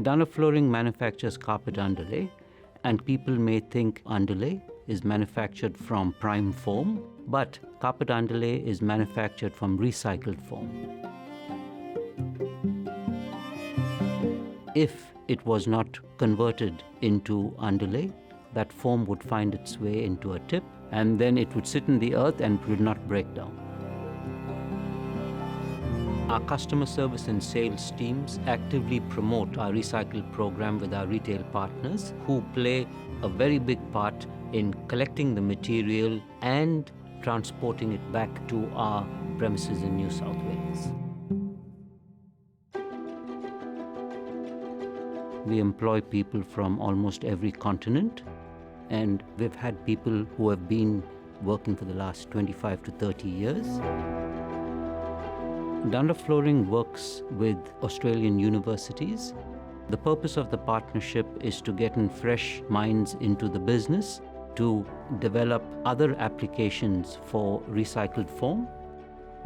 Dunlop Flooring manufactures carpet underlay, and people may think underlay is manufactured from prime foam, but carpet underlay is manufactured from recycled foam. If it was not converted into underlay, that foam would find its way into a tip, and then it would sit in the earth and it would not break down. Our customer service and sales teams actively promote our recycle program with our retail partners, who play a very big part in collecting the material and transporting it back to our premises in New South Wales. We employ people from almost every continent, and we've had people who have been working for the last 25 to 30 years. Dunlop Flooring works with Australian universities. The purpose of the partnership is to get in fresh minds into the business, to develop other applications for recycled foam.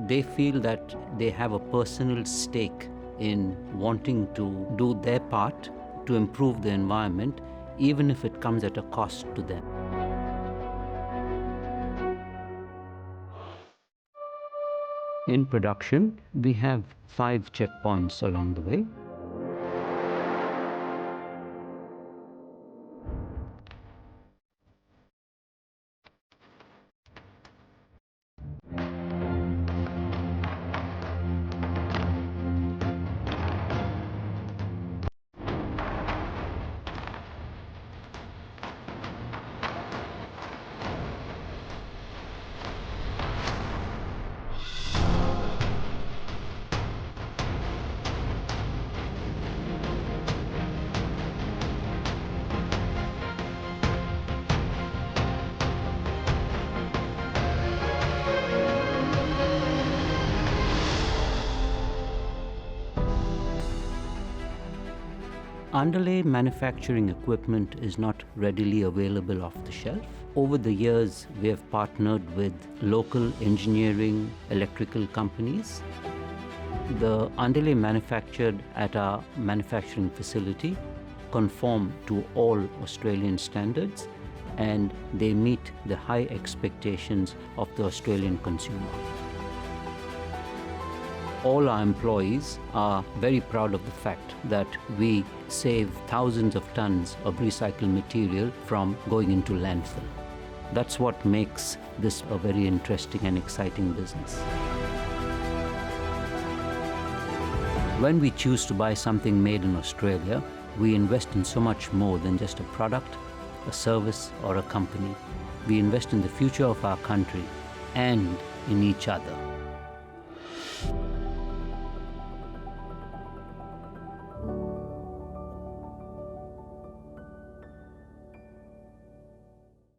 They feel that they have a personal stake in wanting to do their part to improve the environment, even if it comes at a cost to them. In production, we have 5 checkpoints along the way. Underlay manufacturing equipment is not readily available off the shelf. Over the years, we have partnered with local engineering, electrical companies. The underlay manufactured at our manufacturing facility conform to all Australian standards, and they meet the high expectations of the Australian consumer. All our employees are very proud of the fact that we save thousands of tons of recycled material from going into landfill. That's what makes this a very interesting and exciting business. When we choose to buy something made in Australia, we invest in so much more than just a product, a service, or a company. We invest in the future of our country and in each other.